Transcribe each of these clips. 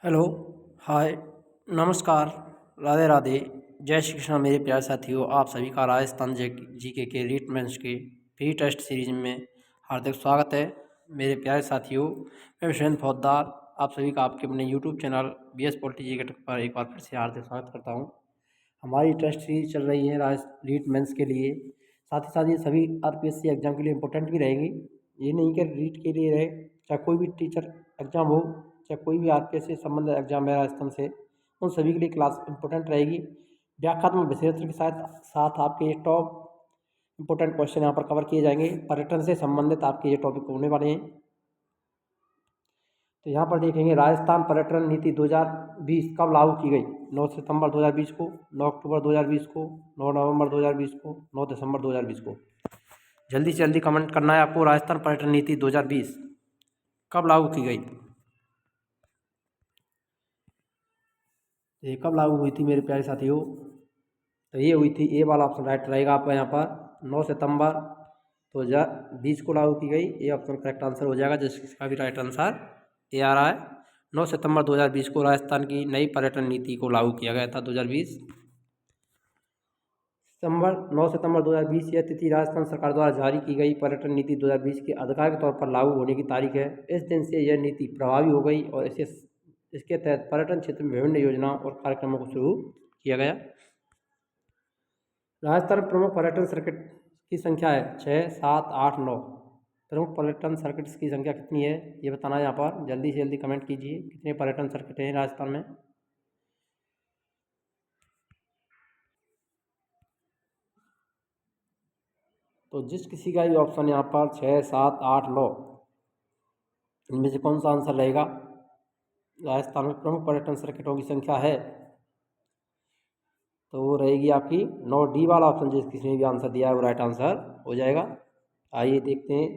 Hello, हाय, नमस्कार, राधे राधे, जय श्री कृष्ण मेरे प्यारे साथियों। आप सभी का राजस्थान जीके के रीट मेंस के प्री टेस्ट सीरीज में हार्दिक स्वागत है। मेरे प्यारे साथियों, मैं विश्वेंद्र फौजदार आप सभी का आपके अपने YouTube channel BS polity GK पर एक बार फिर से हार्दिक स्वागत करता हूँ। हमारी टेस्ट सीरीज चल रही है रीट मेंस के लिए, साथ ही साथ ये सभी RPSC एग्जाम के लिए इम्पोर्टेंट भी रहेंगी। ये नहीं कि रीट के लिए रहे, चाहे कोई भी टीचर एग्जाम हो, चाहे कोई भी RPSC से संबंधित एग्जाम है राजस्थान से, उन सभी के लिए क्लास इंपॉर्टेंट रहेगी। व्याख्यात्मक विशेषण के साथ साथ आपके ये टॉप इंपॉर्टेंट क्वेश्चन यहाँ पर कवर किए जाएंगे। पर्यटन से संबंधित आपके ये टॉपिक होने वाले हैं। तो यहाँ पर देखेंगे राजस्थान पर्यटन नीति 2020 कब लागू की गई। 9 सितंबर 2020 को, 9 अक्टूबर 2020 को, 9 नवंबर 2020 को, 9 दिसंबर 2020 को। जल्दी से जल्दी कमेंट करना है आपको। राजस्थान पर्यटन नीति 2020 कब लागू की गई। ये कब लागू हुई थी मेरे प्यारे साथियों। तो ये हुई थी, ए वाला ऑप्शन राइट रहेगा आपका यहाँ पर। 9 सितंबर 2020 को लागू की गई, ये ऑप्शन करेक्ट आंसर हो जाएगा, जिसका भी राइट आंसर ये आ रहा है। 9 सितंबर 2020 को राजस्थान की नई पर्यटन नीति को लागू किया गया था 2020 सितंबर 9 सितंबर 2020 यह तिथि राजस्थान सरकार द्वारा जारी की गई पर्यटन नीति 2020 के आधिकारिक तौर पर लागू होने की तारीख है। इस दिन से यह नीति प्रभावी हो गई और इसके तहत पर्यटन क्षेत्र में विभिन्न योजनाओं और कार्यक्रमों को शुरू किया गया। राजस्थान में प्रमुख पर्यटन सर्किट की संख्या है 6, 7, 8, 9। प्रमुख पर्यटन सर्किट्स की संख्या कितनी है ये बताना है यहाँ पर। जल्दी से जल्दी कमेंट कीजिए कितने पर्यटन सर्किट हैं राजस्थान में। तो जिस किसी का भी ऑप्शन यहाँ पर 6, 7, 8, 9 इनमें से कौन सा आंसर रहेगा। राजस्थान में प्रमुख पर्यटन सर्किटों की संख्या है, तो वो रहेगी आपकी 9D वाला ऑप्शन। जिस किसी ने भी आंसर दिया है वो राइट आंसर हो जाएगा। आइए देखते हैं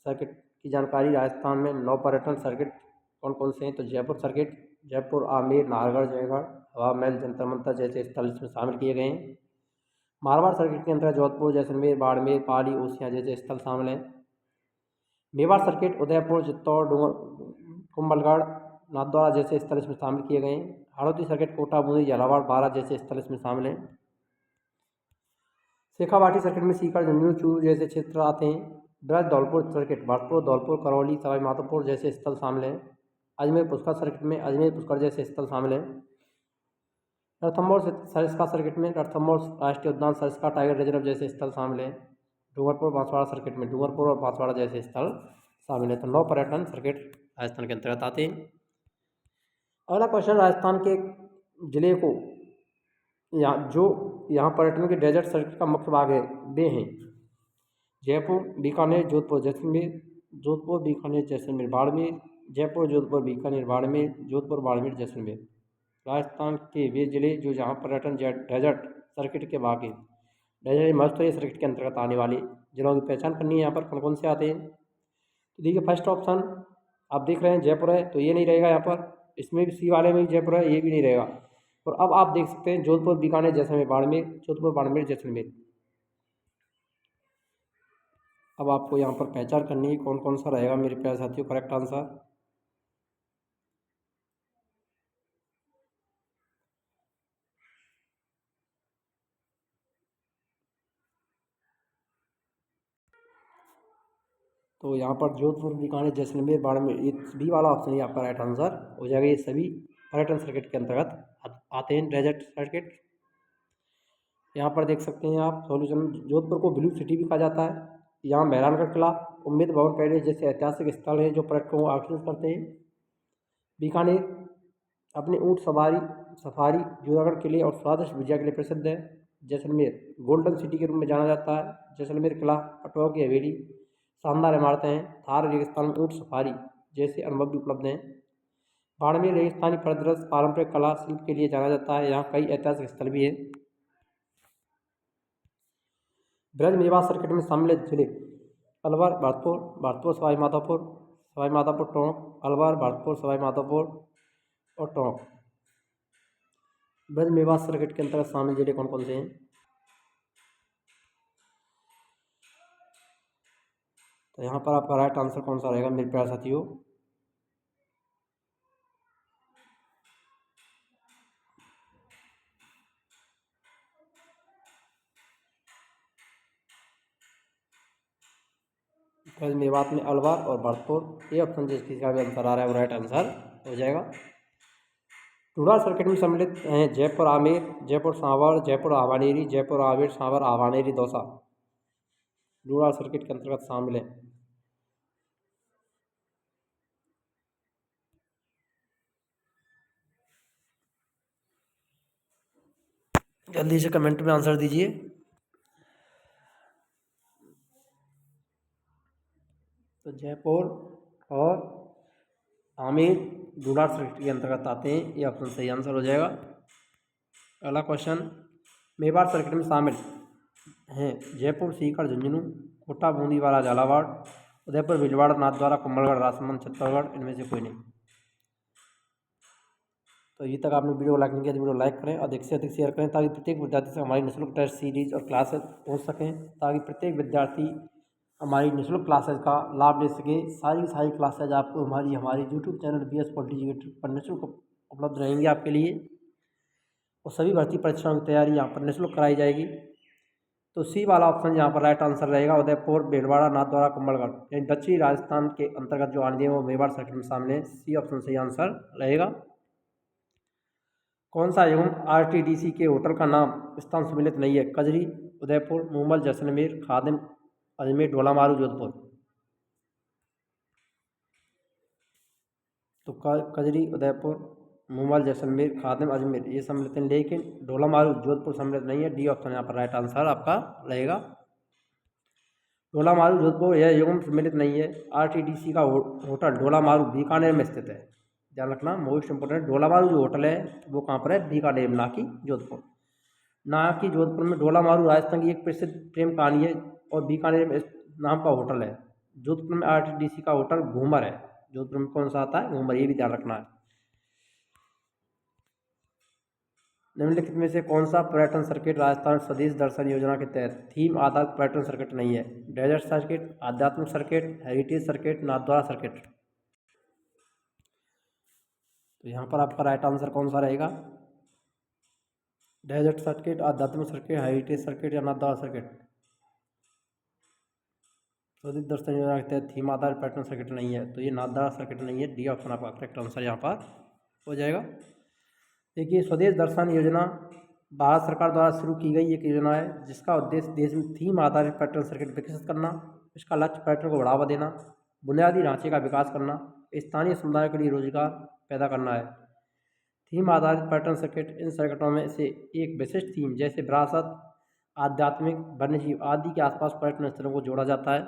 सर्किट की जानकारी। राजस्थान में 9 पर्यटन सर्किट कौन कौन से हैं। तो जयपुर सर्किट, जयपुर, आमेर, नाहरगढ़, जयगढ़, हवा महल, जंतर मंतर जैसे स्थल इसमें शामिल किए गए हैं। मारवाड़ सर्किट के अंतर्गत जोधपुर, जैसलमेर, बाड़मेर, पाली, ओसियां जैसे स्थल शामिल हैं। मेवाड़ सर्किट उदयपुर, चित्तौड़, कुंभलगढ़, नाथद्वारा जैसे स्थल इसमें शामिल किए गए हैं। हाड़ौती सर्किट कोटा, बूंदी, झालावाड़, बारां जैसे स्थल इसमें शामिल हैं। शेखावाटी सर्किट में सीकर, झुंझुनू, चूरू जैसे क्षेत्र आते हैं। ब्रज धौलपुर सर्किट भरतपुर, धौलपुर, करौली, सवाई माधोपुर जैसे स्थल शामिल हैं। अजमेर पुष्कर सर्किट में अजमेर, पुष्कर जैसे स्थल शामिल हैं। रणथंभौर सरिस्का सर्किट में रणथंभौर राष्ट्रीय उद्यान, सरिस्का टाइगर रिजर्व जैसे स्थल शामिल हैं। डूंगरपुर बांसवाड़ा सर्किट में डूंगरपुर और बांसवाड़ा जैसे स्थल शामिल हैं। तो 9 पर्यटन सर्किट राजस्थान के अंतर्गत आते हैं। अगला क्वेश्चन, राजस्थान के जिले को यहाँ पर्यटन के डेजर्ट सर्किट का मुख्य भाग है वे हैं जयपुर, बीकानेर, जोधपुर, जैसलमेर, जोधपुर, बीकानेर, जैसलमेर, बाड़मेर, जयपुर, जोधपुर, बीकानेर, बाड़मेर, जोधपुर, बाड़मेर, जैसलमेर। राजस्थान के वे जिले जो जहाँ पर्यटन डेजर्ट सर्किट के भाग हैं। डेजर्ट मरुस्थलीय सर्किट के अंतर्गत आने वाले जिलों की पहचान करनी है। यहाँ पर कौन कौन से आते हैं। तो देखिए फर्स्ट ऑप्शन आप देख रहे हैं जयपुर है, तो ये नहीं रहेगा यहाँ पर। इसमें भी सी वाले में भी जयपुर है, ये भी नहीं रहेगा। और अब आप देख सकते हैं जोधपुर, बीकानेर, जैसलमेर, बाड़मेर, जोधपुर, बाड़मेर, जैसलमेर। अब आपको यहाँ पर पहचान करनी है कौन कौन सा रहेगा मेरे प्यारे साथियों करेक्ट आंसर। तो यहाँ पर जोधपुर, बीकानेर, जैसलमेर, बाड़मेर, ये बी वाला ऑप्शन ही आपका राइट आंसर हो जाएगा। ये सभी पर्यटन सर्किट के अंतर्गत आते हैं डेजर्ट सर्किट। यहाँ पर देख सकते हैं आप सॉल्यूशन। जोधपुर को ब्लू सिटी भी कहा जाता है। यहाँ मेहरानगढ़ किला, उम्मेद भवन पैलेस जैसे ऐतिहासिक स्थल हैं जो पर्यटकों को आकर्षित करते हैं। बीकानेर अपने ऊँट सफारी, जूनागढ़ किले और स्वादिष्ट भुजिया के लिए प्रसिद्ध है। जैसलमेर गोल्डन सिटी के रूप में जाना जाता है। जैसलमेर किला, पटवाओं की हवेली, शानदार इमारतें हैं। थार रेगिस्तान में ऊँट सफारी जैसे अनुभव भी उपलब्ध हैं। बाड़मेर रेगिस्तानी परिदृश्य, पारंपरिक कला शिल्प के लिए जाना जाता है। यहाँ कई ऐतिहासिक स्थल भी हैं। ब्रज मेवाड़ सर्किट में शामिल जिले अलवर, भरतपुर, भरतपुर, सवाई माधोपुर, सवाई माधोपुर, टोंक, अलवर, भरतपुर, सवाई माधोपुर और टोंक। ब्रज मेवाड़ सर्किट के अंतर्गत शामिल जिले कौन कौन से हैं। तो यहाँ पर आपका राइट आंसर कौन सा रहेगा मेरे प्यारे साथियों। फिर मेवात में अलवर और भरतपुर। ये ऑप्शन जिसका भी आंसर आ रहा है वो राइट आंसर हो जाएगा। रूरल सर्किट में सम्मिलित हैं जयपुर आमेर, जयपुर सांवर, जयपुर आवानेरी, जयपुर आमेर सांवर आवानेरी दौसा। रूरल सर्किट के अंतर्गत शामिल है। जल्दी से कमेंट में आंसर दीजिए। तो जयपुर और आमेर रूरल सर्किट के अंतर्गत आते हैं। ये ऑप्शन सही आंसर हो जाएगा। अगला क्वेश्चन, मेवाड़ सर्किट में शामिल हैं जयपुर सीकर झुंझुनू, कोटा बूंदीवाला झालावाड़, उदयपुर भीलवाड़ा नाथद्वारा कुंभलगढ़ राजसमंद छत्तीसगढ़। इनमें से कोई नहीं। तो ये तक आपने वीडियो लाइक नहीं किया तो वीडियो लाइक करें, अधिक से अधिक शेयर करें ताकि प्रत्येक विद्यार्थी से हमारी निःशुल्क टेस्ट सीरीज और क्लासेस पहुंच सकें, ताकि प्रत्येक विद्यार्थी हमारी निःशुल्क क्लासेस का लाभ ले सके। सारी क्लासेज आपको हमारी यूट्यूब चैनल BS पॉलिटी पर निःशुल्क उपलब्ध रहेंगी आपके लिए। और सभी भर्ती परीक्षाओं की तैयारी यहाँ पर निःशुल्क कराई जाएगी। तो सी वाला ऑप्शन यहाँ पर राइट आंसर रहेगा, उदयपुर भीलवाड़ा नाथद्वारा कुंभलगढ़। यानी दक्षिणी राजस्थान के अंतर्गत जो आने वो मेवाड़ सर्किट में शामिल है। सी ऑप्शन सही आंसर रहेगा। कौन सा एवं RTDC के होटल का नाम स्थान सम्मिलित नहीं है? कजरी, उदयपुर, मूमल, जैसलमेर, खादिम, अजमेर, ढोलामारू, जोधपुर। तो कजरी, उदयपुर, मूमल, जैसलमेर, खादिम, अजमेर ये सम्मिलित हैं, लेकिन ढोलामारू जोधपुर सम्मिलित नहीं है। डी ऑप्शन यहाँ पर राइट आंसर आपका रहेगा। ढोलामारू जोधपुर यह एवं सम्मिलित नहीं है। RTDC का होटल ढोलामारू बीकानेर में स्थित है। ध्यान रखना, मोस्ट इंपोर्टेंट। ढोलामारू जो होटल है वो कहाँ पर है? बीकानेर, ना कि जोधपुर। ना कि जोधपुर में। ढोलामारू राजस्थान की एक प्रसिद्ध प्रेम कहानी है और बीकानेर में इस नाम का होटल है। जोधपुर में RTDC का होटल घूमर है। जोधपुर में कौन सा आता है? घूमर। ये भी ध्यान रखना है। निम्नलिखित में से कौन सा पर्यटन सर्किट राजस्थान स्वदेश दर्शन योजना के तहत थीम आधारित पर्यटन सर्किट नहीं है? डेजर्ट सर्किट, आध्यात्मिक circuit, heritage circuit, Nathdwara circuit. तो यहाँ पर आपका राइट आंसर कौन सा रहेगा? डेजर्ट सर्किट, आध्यात्मिक सर्किट, हेरिटेज सर्किट या नाथद्वारा सर्किट। स्वदेश दर्शन योजना के तहत थीम आधारित पर्यटन सर्किट नहीं है, तो ये नाथद्वारा सर्किट नहीं है। डी ऑप्शन आपका करेक्ट आंसर यहाँ पर हो जाएगा। देखिए, स्वदेश दर्शन योजना भारत सरकार द्वारा शुरू की गई एक योजना है जिसका उद्देश्य देश में थीम आधारित पर्यटन सर्किट विकसित करना। इसका लक्ष्य पर्यटन को बढ़ावा देना, बुनियादी ढांचे का विकास करना, स्थानीय समुदायों के लिए रोजगार पैदा करना है। थीम आधारित पर्यटन सर्किट इन सर्किटों में से एक विशिष्ट थीम जैसे विरासत, आध्यात्मिक, वन्यजीव आदि के आसपास पर्यटन स्थलों को जोड़ा जाता है।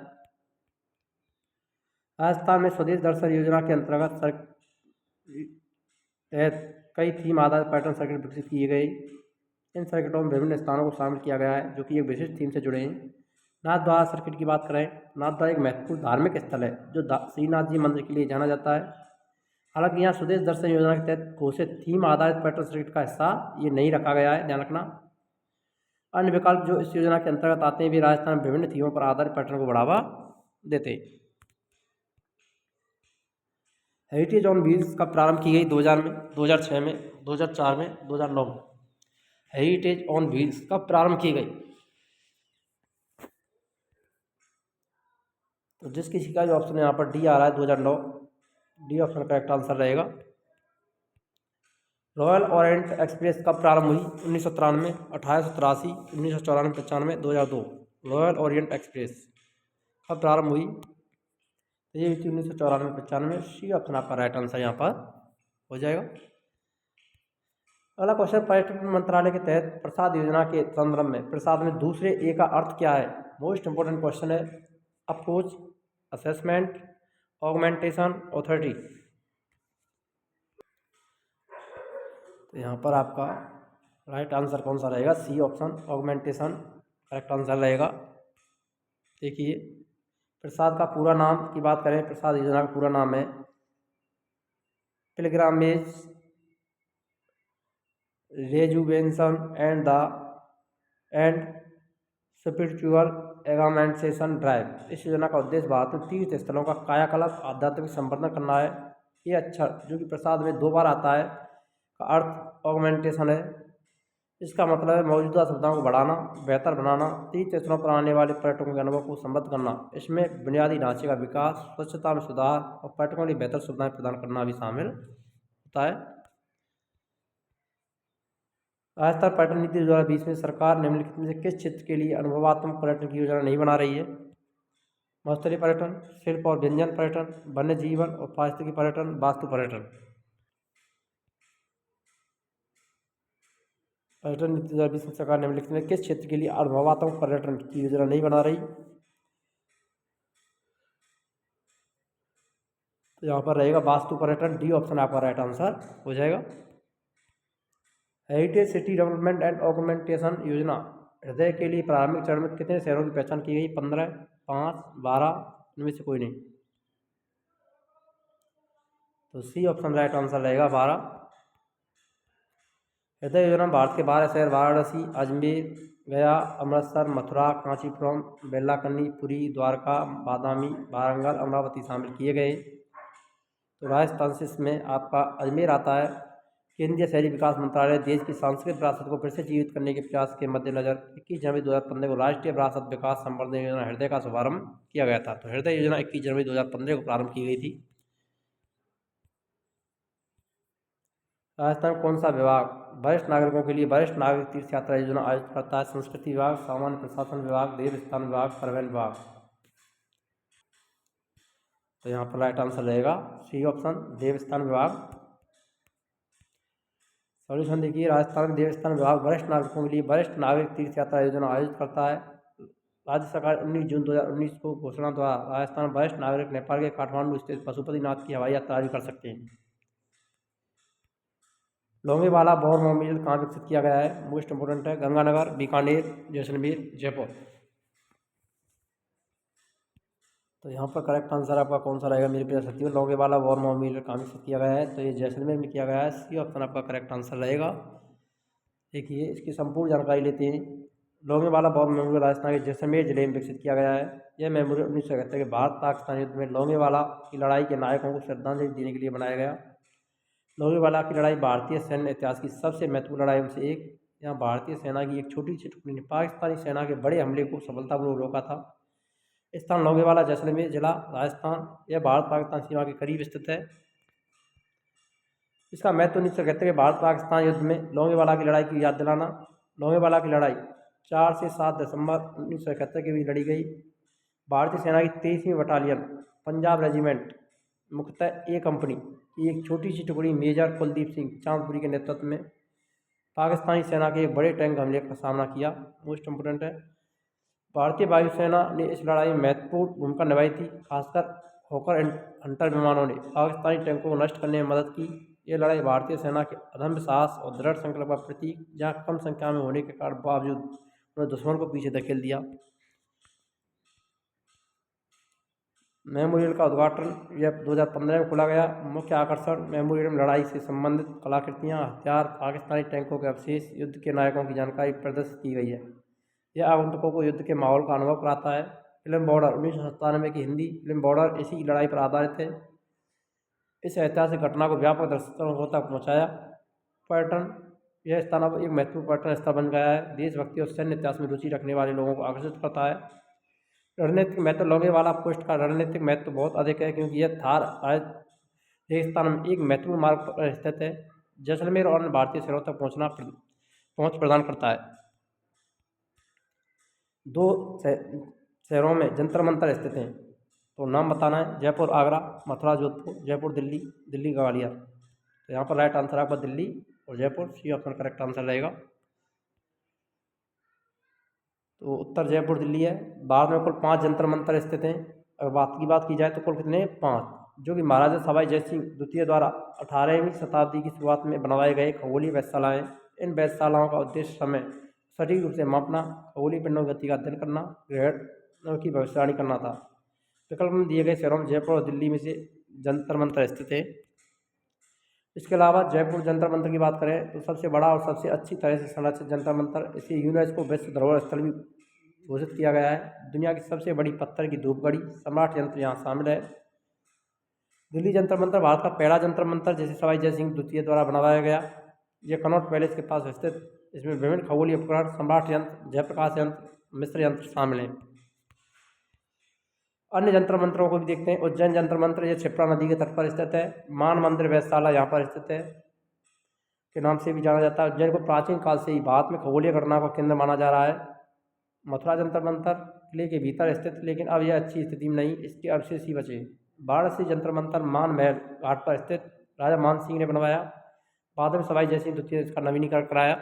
राजस्थान में स्वदेश दर्शन योजना के अंतर्गत तहत कई थीम आधारित पर्यटन सर्किट विकसित किए गए। इन सर्किटों में विभिन्न स्थानों को शामिल किया गया है जो कि एक विशिष्ट थीम से जुड़े हैं। नाथद्वारा सर्किट की बात करें, नाथद्वारा एक महत्वपूर्ण धार्मिक स्थल है जो श्रीनाथ जी मंदिर के लिए जाना जाता है। हालांकि यहाँ स्वदेश दर्शन योजना के तहत घोषित थीम आधारित पर्यटन सर्किट का हिस्सा ये नहीं रखा गया है, ध्यान रखना। अन्य विकल्प जो इस योजना के अंतर्गत आते हैं भी राजस्थान में विभिन्न थीमों पर आधारित पर्यटन को बढ़ावा देते हैं। हेरिटेज ऑन व्हील्स कब प्रारंभ की गई? 2000 में, 2006 में, 2004 में, 2009 में। हेरिटेज ऑन व्हील्स कब प्रारंभ की गई? तो जिस किसी का भी ऑप्शन यहाँ पर डी आ रहा है 2009, डी ऑप्शन करेक्ट आंसर रहेगा। रॉयल ओरिएंट एक्सप्रेस कब प्रारंभ हुई? 1993, 1883, 1994, 95, 2002। रॉयल ओरिएंट एक्सप्रेस कब प्रारंभ हुई? ये हुई थी 1994, 95। सी ऑप्शन आपका राइट आंसर यहाँ पर हो जाएगा। अगला क्वेश्चन, पर्यटन मंत्रालय के तहत प्रसाद योजना के संदर्भ में प्रसाद में दूसरे ए का अर्थ क्या है? मोस्ट इंपोर्टेंट क्वेश्चन है। Approach, assessment, augmentation, authority. तो यहाँ पर आपका राइट आंसर कौन सा रहेगा? C option, augmentation correct answer रहेगा। देखिए, प्रसाद का पूरा नाम की बात करें, प्रसाद योजना का पूरा नाम है पिलग्रामेज रेजुवेंशन एंड स्पिरिचुअल एग्जामिनेशन ड्राइव। इस योजना का उद्देश्य भारत में तीर्थ स्थलों का कायाकल्प, आध्यात्मिक संवर्धन करना है। ये अक्षर जो कि प्रसाद में 2 बार आता है का अर्थ ऑगमेंटेशन है। इसका मतलब है मौजूदा सुविधाओं को बढ़ाना, बेहतर बनाना, तीर्थ स्थलों पर आने वाले पर्यटकों के अनुभव को समृद्ध करना। इसमें बुनियादी ढांचे का विकास, स्वच्छता में सुधार और पर्यटकों के लिए बेहतर सुविधाएं प्रदान करना भी शामिल होता है। राजस्थान पर्यटन नीति 2020 में सरकार निम्नलिखित में से किस क्षेत्र के लिए अनुभवात्मक पर्यटन की योजना नहीं बना रही है? मत्स्य पर्यटन, शिल्प और व्यंजन पर्यटन, वन्य जीवन और पारिस्थितिकी पर्यटन, वास्तु पर्यटन। पर्यटन नीति 2020 में सरकार निम्नलिखित में किस क्षेत्र के लिए अनुभवात्मक पर्यटन की योजना नहीं बना रही? तो यहाँ पर रहेगा वास्तु पर्यटन। डी ऑप्शन आपका राइट आंसर हो जाएगा। Heritage city development and augmentation योजना हृदय के लिए प्रारंभिक चरण में कितने शहरों की पहचान की गई? 15, 5, 12, इनमें से कोई नहीं। तो सी ऑप्शन राइट आंसर रहेगा 12। हृदय योजना भारत के 12 शहर वाराणसी, अजमेर, गया, अमृतसर, मथुरा, कांचीपुरम, बेल्लाकन्नी, पुरी, द्वारका, बादामी, वारंगल, अमरावती शामिल किए गए। तो राजस्थान से इसमें आपका अजमेर आता है। केंद्रीय शहरी विकास मंत्रालय देश की सांस्कृतिक विरासत को फिर से जीवित करने के प्रयास के मद्देनजर 21 जनवरी 2015 को राष्ट्रीय विरासत विकास संवर्धन योजना हृदय का शुभारंभ किया गया था। तो हृदय योजना 21 जनवरी 2015 को प्रारंभ की गई थी। राजस्थान में कौन सा विभाग वरिष्ठ नागरिकों के लिए वरिष्ठ नागरिक तीर्थ यात्रा योजना आयोजित करता है? संस्कृति विभाग, सामान्य प्रशासन विभाग, देवस्थान विभाग, परिवहन विभाग। तो यहाँ पर राइट आंसर रहेगा सी ऑप्शन, देवस्थान विभाग। सॉल्यूशन देखिए, राजस्थान में देवस्थान विभाग वरिष्ठ नागरिकों के लिए वरिष्ठ नागरिक तीर्थ यात्रा योजना आयोजित करता है। राज्य सरकार 19 जून 2019 को घोषणा द्वारा राजस्थान वरिष्ठ नागरिक नेपाल के काठमांडू स्थित पशुपतिनाथ की हवाई यात्रा आयोजित कर सकते हैं। लोंगेवाला बौर मिल कहाँ विकसित किया गया है? मोस्ट इंपोर्टेंट है, गंगानगर, बीकानेर, जैसलमेर, जयपुर। तो यहाँ पर करेक्ट आंसर आपका कौन सा रहेगा मेरे प्रिय साथियों? लोंगेवाला बौर मिल कहाँ विकसित किया गया है? तो ये जैसलमेर में किया गया है। सी ऑप्शन आपका करेक्ट आंसर रहेगा। देखिए इसकी संपूर्ण जानकारी लेते हैं। लोंगेवाला बौर मेमोरियल राजस्थान के जैसलमेर जिले में विकसित किया गया है। यह मेमोरियल 1971 के भारत पाकिस्तान युद्ध में लोंगेवाला की लड़ाई के नायकों को श्रद्धांजलि देने के लिए बनाया गया। लोंगेवाला की लड़ाई भारतीय सैन्य इतिहास की सबसे महत्वपूर्ण लड़ाई में से एक। यहाँ भारतीय सेना की एक छोटी सी टुकड़ी ने पाकिस्तानी सेना के बड़े हमले को सफलतापूर्वक रोका था। स्थान लोंगेवाला, जैसलमेर जिला, राजस्थान। यह भारत पाकिस्तान सीमा के करीब स्थित है। इसका महत्व 1971 के भारत पाकिस्तान युद्ध में लोंगेवाला की लड़ाई की याद दिलाना। लोंगेवाला की लड़ाई 4 से 7 दिसंबर 1971 के बीच लड़ी गई। भारतीय सेना की 23वीं बटालियन पंजाब रेजिमेंट मुख्यतः ए कंपनी की एक छोटी सी टुकड़ी मेजर कुलदीप सिंह चांदपुरी के नेतृत्व में पाकिस्तानी सेना के एक बड़े टैंक हमले का सामना किया। मोस्ट इंपोर्टेंट है, भारतीय वायुसेना ने इस लड़ाई में महत्वपूर्ण भूमिका निभाई थी। खासकर हॉकर हंटर विमानों ने पाकिस्तानी टैंकों को नष्ट करने में मदद की। यह लड़ाई भारतीय सेना के अदम्य साहस और दृढ़ संकल्प का प्रतीक, जहाँ कम संख्या में होने के कारण बावजूद उन्होंने दुश्मन को पीछे धकेल दिया। मेमोरियल का उद्घाटन यह 2015 में खोला गया। मुख्य आकर्षण मेमोरियल में लड़ाई से संबंधित कलाकृतियाँ, हथियार, पाकिस्तानी टैंकों के अवशेष, युद्ध के नायकों की जानकारी प्रदर्शित की गई है। यह आगंतुकों को युद्ध के माहौल का अनुभव कराता है। फिल्म बॉर्डर 1997 की हिंदी फिल्म बॉर्डर इसी लड़ाई पर आधारित है। इस ऐतिहासिक घटना को व्यापक दर्शकों तक पहुँचाया। पर्यटन, यह स्थान अब एक महत्वपूर्ण पर्यटन स्थल बन गया है। देशभक्ति और सैन्य इतिहास में रुचि रखने वाले लोगों को आकर्षित करता है। रणनीतिक महत्व, लोंगेवाला पोस्ट का रणनीतिक महत्व बहुत अधिक है, क्योंकि यह थार रेगिस्तान में एक महत्वपूर्ण मार्ग पर स्थित है। जैसलमेर और अन्य भारतीय शहरों तक पहुँच प्रदान करता है। 2 शहरों में जंतर मंतर स्थित हैं, तो नाम बताना है। जयपुर आगरा, मथुरा जोधपुर, जयपुर दिल्ली, दिल्ली ग्वालियर। तो यहाँ पर राइट आंसर आपका दिल्ली और Jaipur. C option correct answer रहेगा। तो उत्तर जयपुर दिल्ली है। भारत में कुल 5 जंतर मंतर स्थित हैं। अगर बात की जाए तो कुल कितने? 5, जो कि महाराजा सवाई जय सिंह द्वितीय द्वारा 18वीं शताब्दी की शुरुआत में बनवाए गए खगोलीय वेधशालाएँ। इन वेधशालाओं का उद्देश्य समय सटीक रूप से मापना, खगोलीय पिंडों की गति का अध्ययन करना, ग्रहणों की भविष्यवाणी करना था। विकल्प में दिए गए शहरों में जयपुर और दिल्ली में से जंतर मंतर स्थित है। इसके अलावा जयपुर जंतर मंतर की बात करें तो सबसे बड़ा और सबसे अच्छी तरह से संरक्षित जंतर मंतर, इसे यूनेस्को विश्व धरोहर स्थल भी घोषित किया गया है। दुनिया की सबसे बड़ी पत्थर की धूपगढ़ी सम्राट यंत्र यहाँ शामिल है। दिल्ली जंतर मंतर भारत का पहला जंतर मंतर जिसे सवाई जय सिंह द्वितीय द्वारा बनवाया गया। यह कनॉट पैलेस के पास स्थित इसमें विभिन्न खगोलीय उपकरण, सम्राट यंत्र, जयप्रकाश यंत्र, मिस्र यंत्र शामिल हैं। अन्य जंतर मंत्रों को भी देखते हैं। उज्जैन जंतर मंत्र ये क्षिप्रा नदी के तट पर स्थित है। मान मंदिर वैधशाला यहाँ पर स्थित है के नाम से भी जाना जाता है। उज्जैन को प्राचीन काल से ही भारत में खगोलीय घटना का केंद्र माना जा रहा है। मथुरा जंतर मंतर किले के भीतर स्थित, लेकिन अब यह अच्छी स्थिति में नहीं, इसके अवशेष ही बचे। वाराणसी जंतर मंतर मान महल घाट पर स्थित, राजा मान सिंह ने बनवाया। बाद में सवाई जय सिंह द्वितीय ने इसका नवीनीकरण कराया।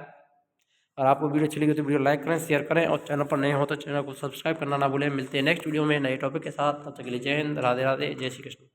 और आपको वीडियो अच्छी लगी तो वीडियो लाइक करें, शेयर करें, और चैनल पर नए हो तो चैनल को सब्सक्राइब करना ना भूलें। मिलते हैं नेक्स्ट वीडियो में नए टॉपिक के साथ। तब तक के लिए जय हिंद, राधे राधे, जय श्री कृष्ण।